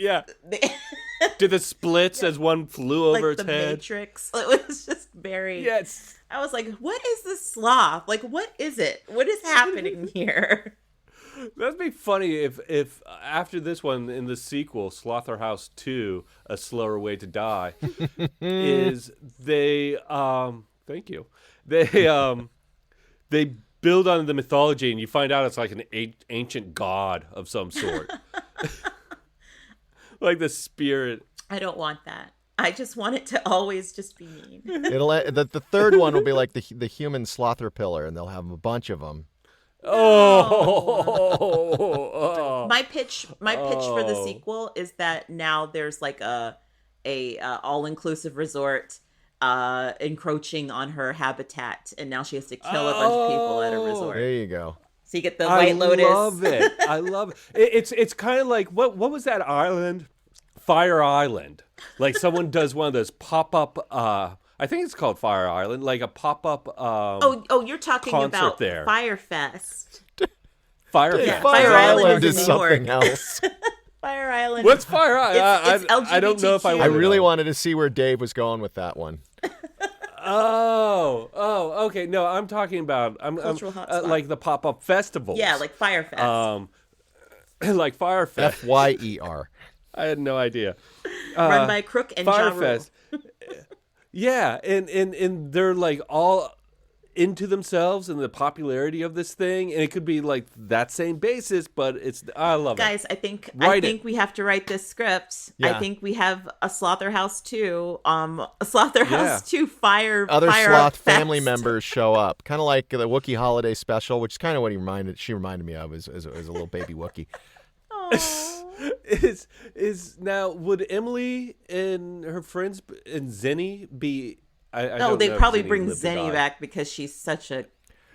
did the splits as one flew over like its the head. Matrix. It was just very. Yes. I was like, what is this sloth? Like, what is it? What is happening here? That'd be funny if after this one, in the sequel, Slotherhouse 2, A Slower Way to Die, is they thank you. They build on the mythology, and you find out it's like an ancient god of some sort. Like the spirit. I don't want that. I just want it to always just be mean. The third one will be like the human slother pillar, and they'll have a bunch of them. Oh. My pitch for the sequel is that now there's like a all-inclusive resort encroaching on her habitat, and now she has to kill a bunch of people at a resort. There you go. So you get the White Lotus. I love it. I love it. It's kind of like what was that island? Fire Island. Like someone does one of those pop-up I think it's called Fire Island, like a pop-up you're talking about there. Firefest. Firefest. Fire Island is in New York. something else. Fire Island. What's Fire Island? It's I don't know if I LGBTQ. I really wanted to see where Dave was going with that one. Oh, okay. No, I'm talking about Cultural hotspot. like the pop-up festivals. Yeah, like Firefest. Like Firefest. Fyer. I had no idea. Run by Crook and Ja Rule. Firefest. Yeah, and they're like all into themselves and the popularity of this thing, and it could be like that same basis, but I love Guys, it. I think we have to write this script. Yeah. I think we have a Slotherhouse 2, a Slotherhouse 2 fire Other fire Sloth fest. family members show up, kind of like the Wookiee holiday special, which is kind of what she reminded me of as a little baby Wookiee. Is now, would Emily and her friends and Zenny be? I No, don't they know if probably Zenny bring lived or Zenny died. back because she's such a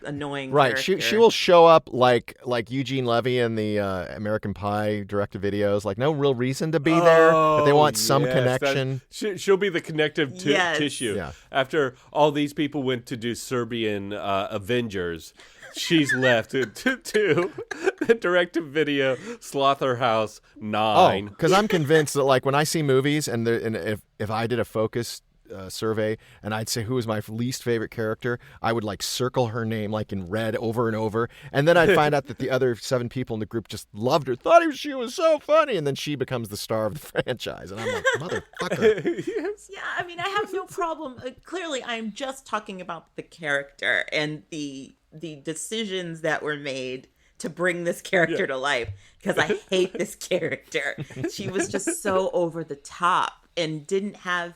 annoying Right, character. she will show up like Eugene Levy in the American Pie direct-to-videos, like no real reason to be there, but they want some yes, connection. She'll be the connective Yes. tissue. Yeah. After all these people went to do Serbian Avengers, she's left to the direct-to-video Slotherhouse 9. Because I'm convinced that like when I see movies and if I did a focus survey and I'd say who was my least favorite character, I would like circle her name like in red over and over, and then I'd find out that the other 7 people in the group just loved her, thought she was so funny, and then she becomes the star of the franchise, and I'm like, motherfucker. Yes. Yeah, I mean, I have no problem. Clearly, I'm just talking about the character and the decisions that were made to bring this character to life, because I hate this character. She was just so over the top and didn't have,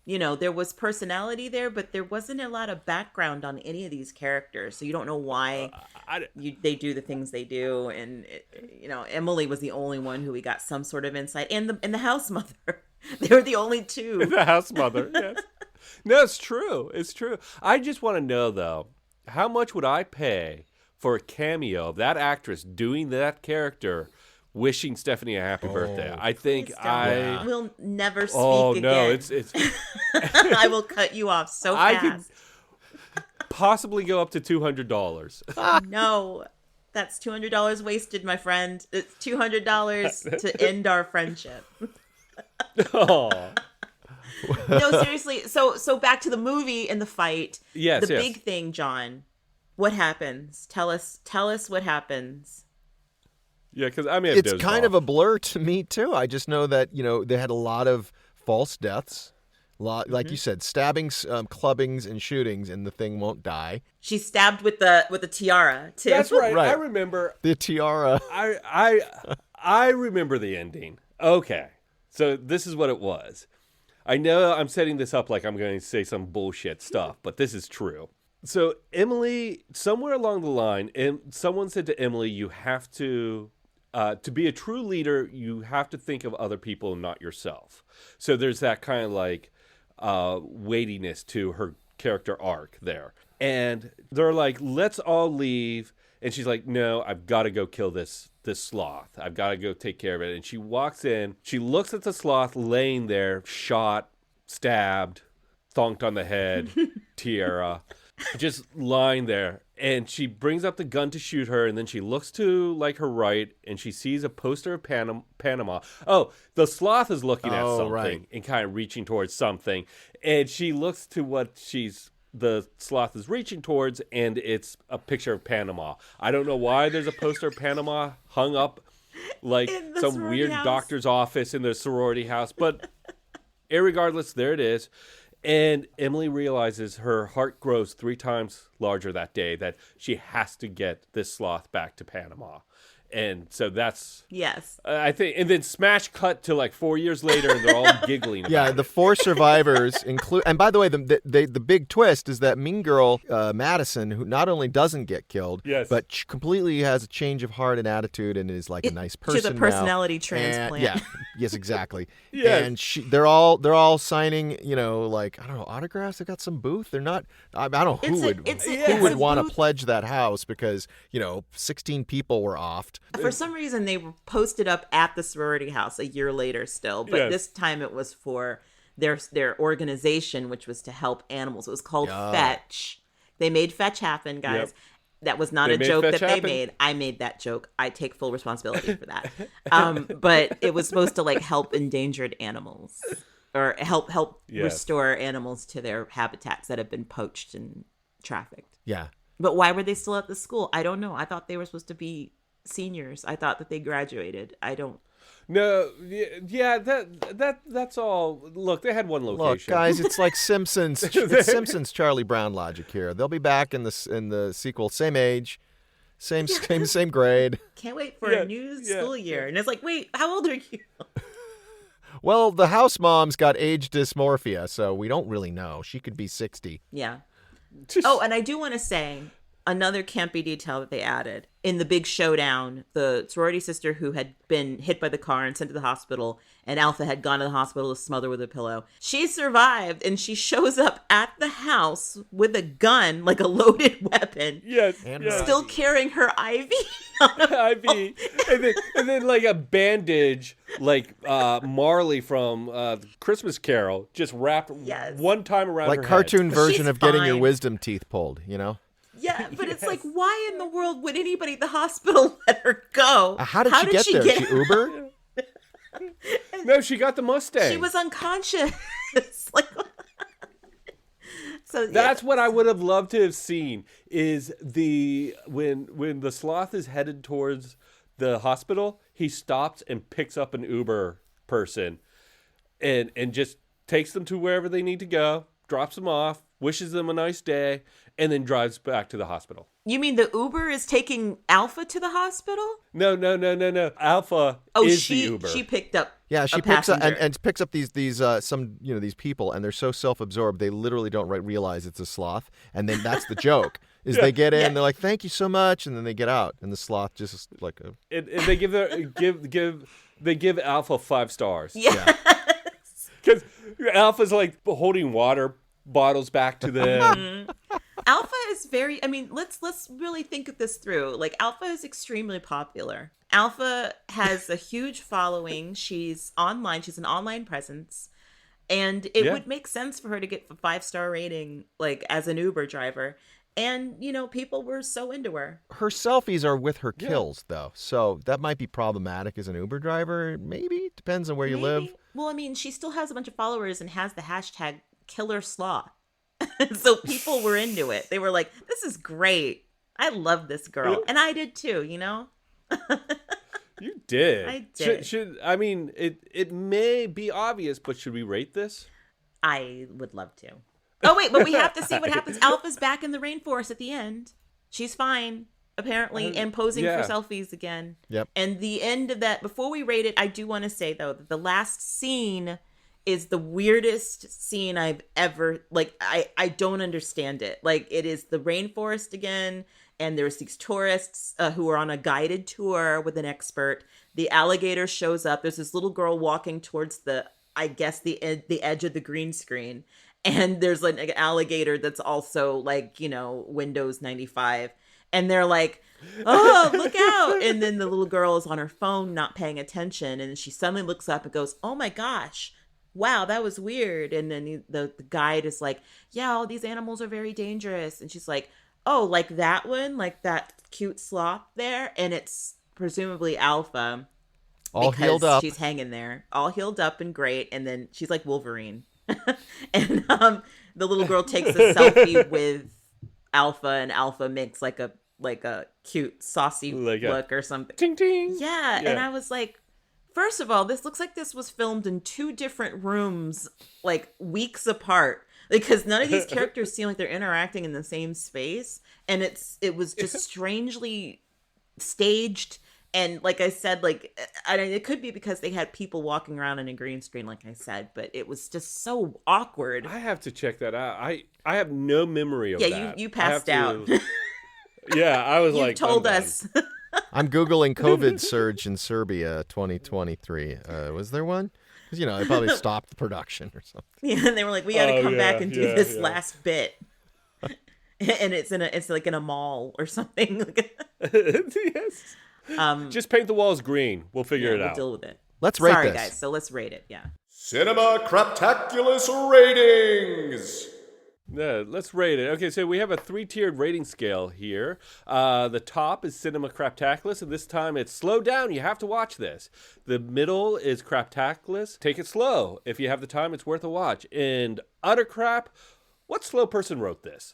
there was personality there, but there wasn't a lot of background on any of these characters, so you don't know why they do the things they do. And Emily was the only one who we got some sort of insight, and the house mother. They were the only two. The house mother. Yes. No, it's true. It's true. I just want to know, though, how much would I pay for a cameo of that actress doing that character, wishing Stephanie a happy birthday? I think We'll never speak again. No, it's I will cut you off so I fast. could possibly go up to $200. No, that's $200 wasted, my friend. It's $200 to end our friendship. Oh. No, seriously. So back to the movie and the fight. Yes, the big thing, John. What happens? Tell us what happens. Yeah, because I mean, it's kind of a blur to me too. I just know that they had a lot of false deaths, like you said, stabbings, clubbings, and shootings, and the thing won't die. She's stabbed with the tiara too. That's right. I remember the tiara. I remember the ending. Okay, so this is what it was. I know I'm setting this up like I'm going to say some bullshit stuff, but this is true. So Emily, somewhere along the line, someone said to Emily, you have to be a true leader, you have to think of other people and not yourself. So there's that kind of like weightiness to her character arc there. And they're like, let's all leave. And she's like, no, I've got to go kill this sloth. I've got to go take care of it. And she walks in. She looks at the sloth laying there, shot, stabbed, thonked on the head, tiara, just lying there. And she brings up the gun to shoot her. And then she looks to like her right, and she sees a poster of Panama. Oh, the sloth is looking at something and kind of reaching towards something. And she looks to what the sloth is reaching towards, and it's a picture of Panama. I don't know why there's a poster of Panama hung up like some weird doctor's office in the sorority house, but irregardless, there it is. And Emily realizes her heart grows 3 times larger that day, that she has to get this sloth back to Panama. And so that's I think, and then smash cut to like 4 years later, and they're all giggling. Yeah, the 4 survivors include. And by the way, the big twist is that mean girl Madison, who not only doesn't get killed, but completely has a change of heart and attitude, and is like a nice person. She's a personality transplant. Yes, exactly. Yes. And they're all signing, like, I don't know, autographs. They got some booth. They're not. I don't know who would want to pledge that house because 16 people were offed. For some reason, they were posted up at the sorority house a year later still, but this time it was for their organization, which was to help animals. It was called Fetch. They made Fetch happen, guys. Yep. That was not a joke that they made. I made that joke. I take full responsibility for that. But it was supposed to like help endangered animals or help restore animals to their habitats that have been poached and trafficked. Yeah. But why were they still at the school? I don't know. I thought they were supposed to be seniors. I thought that they graduated. I don't. No, yeah, that's all. Look, they had one location. Look, guys, it's like Simpsons. It's Simpsons Charlie Brown logic here. They'll be back in the sequel, same age, same grade. Can't wait for a new school year. And it's like, wait, how old are you? Well, the house mom's got age dysmorphia, so we don't really know. She could be 60. Yeah. Oh, and I do want to say another campy detail that they added. In the big showdown, the sorority sister who had been hit by the car and sent to the hospital, and Alpha had gone to the hospital to smother with a pillow. She survived, and she shows up at the house with a gun, like a loaded weapon. Yes. Still carrying her IV. IV. And then like a bandage, like Marley from Christmas Carol, just wrapped one time around her head. Like cartoon version of getting your wisdom teeth pulled, Yeah, but it's like, why in the world would anybody at the hospital let her go? How did she get there? She Uber? No, she got the Mustang. She was unconscious. So that's what I would have loved to have seen is when the sloth is headed towards the hospital, he stops and picks up an Uber person and just takes them to wherever they need to go, drops them off, wishes them a nice day, and then drives back to the hospital. You mean the Uber is taking Alpha to the hospital? No. Alpha is the Uber. She picked up. Yeah, she picks up and picks up these these people, and they're so self-absorbed they literally don't realize it's a sloth. And then that's the joke: is they get in, they're like, "Thank you so much," and then they get out, and the sloth just like and they give Alpha 5 stars. Yeah. Because Alpha's like holding water, bottles back to them. Alpha is very, I mean, let's really think this through. Like, Alpha is extremely popular. Alpha has a huge following. She's online. She's an online presence. And it would make sense for her to get a 5-star rating, like, as an Uber driver. And, you know, people were so into her. Her selfies are with her kills, though. So that might be problematic as an Uber driver. Maybe. Depends on where you live. Well, I mean, she still has a bunch of followers and has the hashtag Killer Sloth. So people were into it. They were like, this is great. I love this girl. And I did too, you know? You did. I did. Should I mean, it may be obvious, but should we rate this? I would love to. Oh, wait, but we have to see what happens. Alpha's back in the rainforest at the end. She's fine, apparently, and posing for selfies again. Yep. And the end of that, before we rate it, I do want to say, though, that the last scene is the weirdest scene I've ever, like, I don't understand it. Like, it is the rainforest again, and there's these tourists who are on a guided tour with an expert. The alligator shows up. There's this little girl walking towards the edge of the green screen. And there's like an alligator that's also like, you know, Windows 95. And they're like, oh, look out. And then the little girl is on her phone, not paying attention. And she suddenly looks up and goes, oh my gosh, wow, that was weird. And then the guide is like, yeah, all these animals are very dangerous. And she's like, oh, like that one, like that cute sloth there. And it's presumably Alpha. All healed up. She's hanging there, all healed up and great. And then she's like Wolverine. And the little girl takes a selfie with Alpha, and Alpha makes like a cute saucy look or something. Ting ting. Yeah, and I was like, first of all, this looks like this was filmed in 2 different rooms, like weeks apart, because none of these characters seem like they're interacting in the same space, and it was just strangely staged. And like I said, like, it could be because they had people walking around in a green screen, like I said, but it was just so awkward. I have to check that out. I have no memory of that. Yeah, you passed out. Yeah, I was you told us. I'm Googling COVID surge in Serbia 2023. Was there one? Because, you know, they probably stopped the production or something. Yeah, and they were like, we got to come back and do this last bit. And it's like in a mall or something. Yes. Just paint the walls green. We'll figure it out. We'll deal with it. Let's rate Sorry, this. guys. So let's rate it. Yeah. Cinema Craptaculus ratings. Yeah, let's rate it. Okay, so we have a 3-tiered rating scale here. The top is Cinema Craptaculus, and this time it's slow down. You have to watch this. The middle is Craptaculus. Take it slow. If you have the time, it's worth a watch. And utter crap. What slow person wrote this?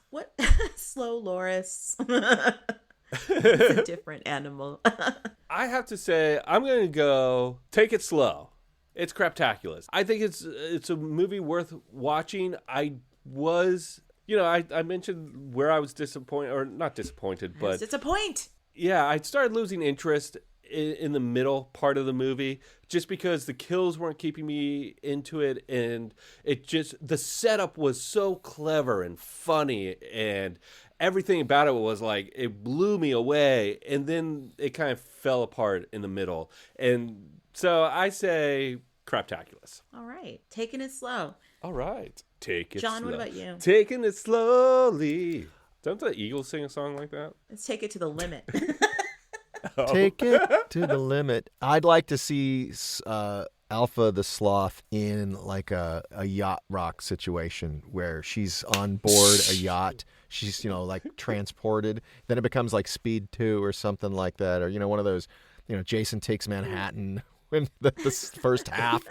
What? Slow Loris. It's a different animal. I have to say, I'm going to go Take It Slow. It's Craptaculus. I think it's a movie worth watching. I mentioned where I was disappointed, or not disappointed, but... Disappoint! Yeah, I started losing interest in the middle part of the movie just because the kills weren't keeping me into it, and the setup was so clever and funny, and everything about it was like, it blew me away, and then it kind of fell apart in the middle. And so I say Craptaculus. All right. Taking it slow. All right. Take it John, slow. what about you? Taking it slowly. Don't the Eagles sing a song like that? Let's take it to the limit. Take it to the limit. I'd like to see Alpha the Sloth in like a yacht rock situation where she's on board a yacht. She's, you know, like transported. Then it becomes like Speed 2 or something like that. Or, you know, one of those, you know, Jason Takes Manhattan in the first half.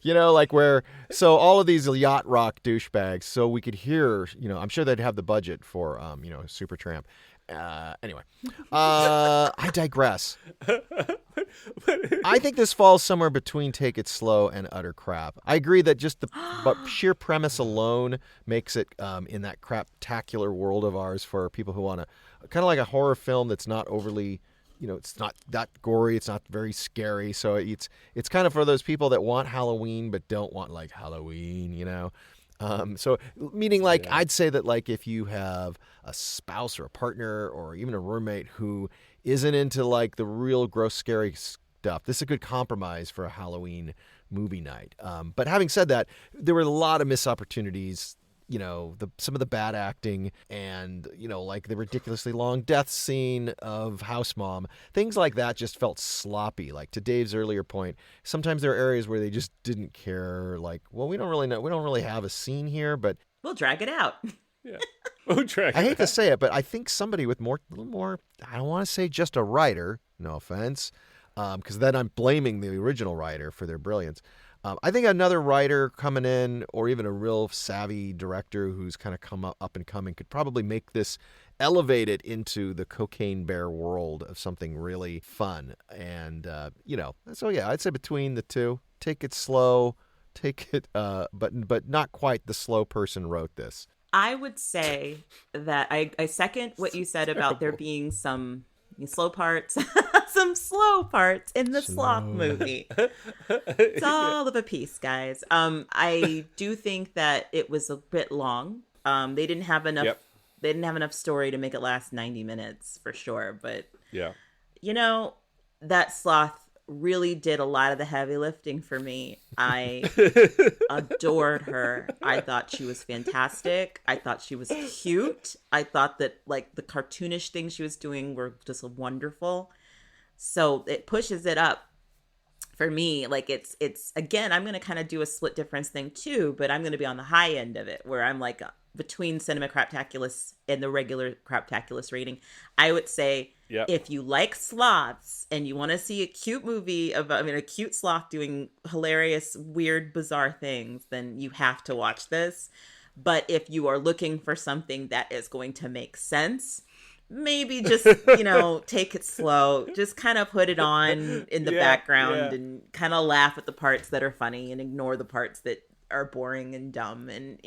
You know, like where, so all of these yacht rock douchebags, so we could hear, you know, I'm sure they'd have the budget for, you know, Supertramp. Anyway, I digress. I think this falls somewhere between Take It Slow and utter crap. I agree that just the sheer premise alone makes it in that craptacular world of ours for people who want to, kind of like a horror film that's not overly, you know, it's not that gory, it's not very scary. So it's kind of for those people that want Halloween but don't want like Halloween, you know. So meaning like, I'd say that like if you have a spouse or a partner or even a roommate who isn't into like the real gross scary stuff stuff. This is a good compromise for a Halloween movie night. But having said that, there were a lot of missed opportunities. Some of the bad acting and, like the ridiculously long death scene of House Mom. Things like that just felt sloppy. Like to Dave's earlier point, sometimes there are areas where they just didn't care. Like, well, we don't really have a scene here, but we'll drag it out. Yeah. We'll drag it I hate out. to say it, but I think somebody with a little more, I don't want to say just a writer, no offense, because then I'm blaming the original writer for their brilliance. I think another writer coming in, or even a real savvy director who's kind of come up and coming, could probably make this elevate it into the Cocaine Bear world of something really fun. And so yeah, I'd say between the two, take it slow, but not quite the slow person wrote this. I would say that I second what you said about there being some slow parts. Some slow parts in the Sloth movie. It's all of a piece, guys. I do think that it was a bit long. They didn't have enough. Yep. They didn't have enough story to make it last 90 minutes for sure. But Yeah. That Sloth really did a lot of the heavy lifting for me. I adored her. I thought she was fantastic. I thought she was cute. I thought that like the cartoonish things she was doing were just wonderful. So it pushes it up for me. Like it's again, I'm going to kind of do a split difference thing too, but I'm going to be on the high end of it where I'm like between Cinema Craptaculus and the regular Craptaculus rating. I would say if you like sloths and you want to see a cute movie a cute sloth doing hilarious, weird, bizarre things, then you have to watch this. But if you are looking for something that is going to make sense, maybe just, take it slow. Just kind of put it on in the background and kind of laugh at the parts that are funny and ignore the parts that are boring and dumb and,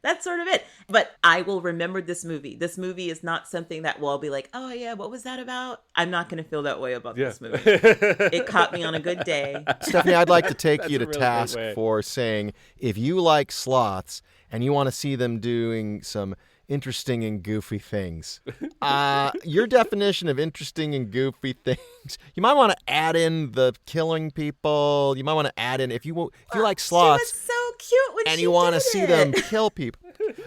that's sort of it. But I will remember this movie. This movie is not something that will be like, oh yeah, what was that about? I'm not going to feel that way about this movie. It caught me on a good day. Stephanie, I'd like to take you to really task great way. for saying if you like sloths and you want to see them doing some interesting and goofy things. Your definition of interesting and goofy things, you might want to add in the killing people. You might want to add in, if you like sloths. She was so cute when and she you want to did see it. them kill people.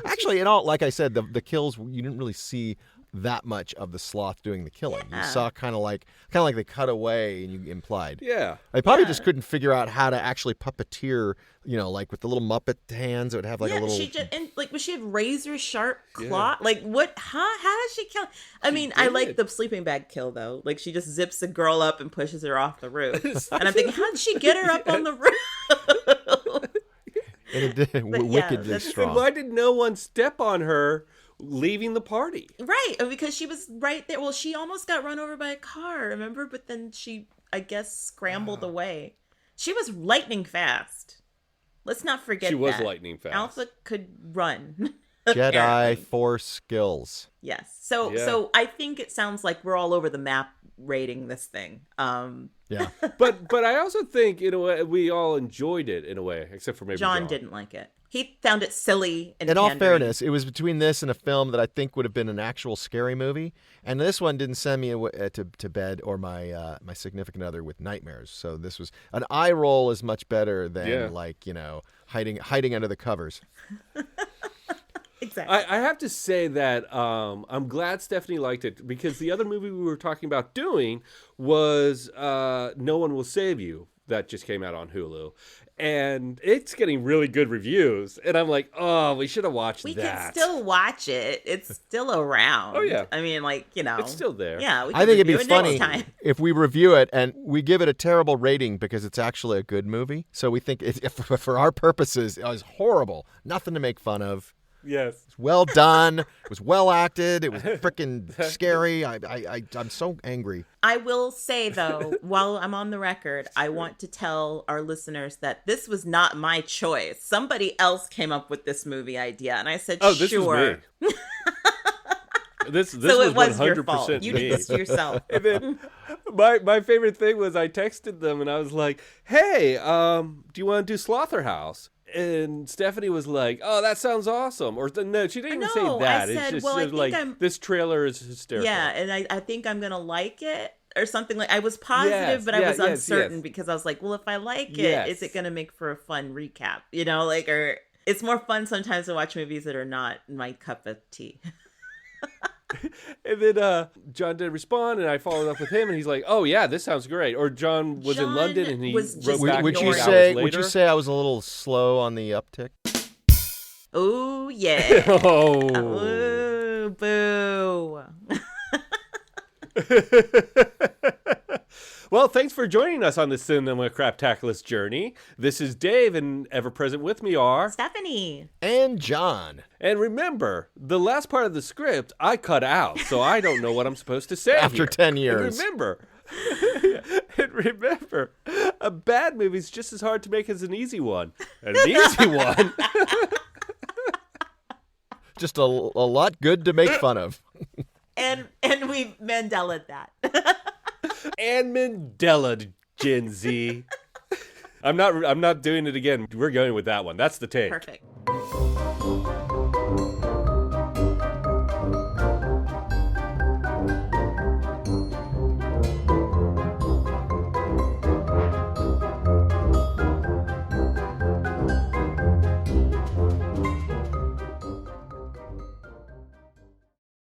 Actually, like I said, the kills, you didn't really see that much of the sloth doing the killing. You saw kind of like they cut away and you implied. Yeah. They probably just couldn't figure out how to actually puppeteer, like with the little Muppet hands. It would have like a little. She just, and like, was she have razor sharp claw? Like what? How does she kill? I mean, I like the sleeping bag kill though. Like she just zips a girl up and pushes her off the roof. And I'm thinking, how did she get her up on the roof? And it did wickedly strong. And why did no one step on her leaving the party? Right, because she was right there. Well, she almost got run over by a car, remember? But then she, I guess, scrambled away. She was lightning fast. Let's not forget She was that. lightning fast. Alpha could run. Jedi apparently. Force skills. Yes. So I think it sounds like we're all over the map rating this thing. Yeah. But I also think in a way we all enjoyed it in a way, except for maybe John didn't like it. He found it silly and In all pandering. fairness, it was between this and a film that I think would have been an actual scary movie, and this one didn't send me to bed or my significant other with nightmares. So this was an eye roll is much better than hiding under the covers. Exactly. I have to say that I'm glad Stephanie liked it, because the other movie we were talking about doing was No One Will Save You, that just came out on Hulu. And it's getting really good reviews. And I'm like, oh, we should have watched We that. can still watch it. It's still around. Oh, yeah. I mean, It's still there. Yeah, we can I think it'd be review it funny next time. if we review it and we give it a terrible rating because it's actually a good movie. So we think, for our purposes, it was horrible. Nothing to make fun of. Yes. It was well done. It was well acted. It was freaking scary. I'm so angry. I will say, though, while I'm on the record, I want to tell our listeners that this was not my choice. Somebody else came up with this movie idea, and I said, Oh, this sure. was me. This So it was your 100% fault. You me. did this to yourself. And then my favorite thing was I texted them and I was like, hey, do you want to do Slotherhouse? And Stephanie was like, oh, that sounds awesome. Or no, she didn't even say No, that. I said, it's just well, I think like, I'm- this trailer is hysterical. Yeah, and I think I'm going to like it. or something like. I was positive, Yes, but I was uncertain yes. because I was like, well, if I like it, Yes. is it going to make for a fun recap? You know, like, or it's more fun sometimes to watch movies that are not my cup of tea. And then John did respond, and I followed up with him, and he's like, "Oh yeah, this sounds great." Or John was in John London, and he was wrote just back. Would you 4 ignoring hours say? later. Would you say I was a little slow on the uptick? Oh yeah. Oh. Ooh, boo. Well, thanks for joining us on the Cinema Craptaculus journey. This is Dave, and ever present with me are Stephanie. And John. And remember, the last part of the script I cut out, so I don't know what I'm supposed to say After here. 10 years. And remember, a bad movie's just as hard to make as an easy one. An easy one. Just a lot good to make fun of. And we Mandela'd that. And Mandela, Gen Z. I'm not doing it again. We're going with that one. That's the take. Perfect.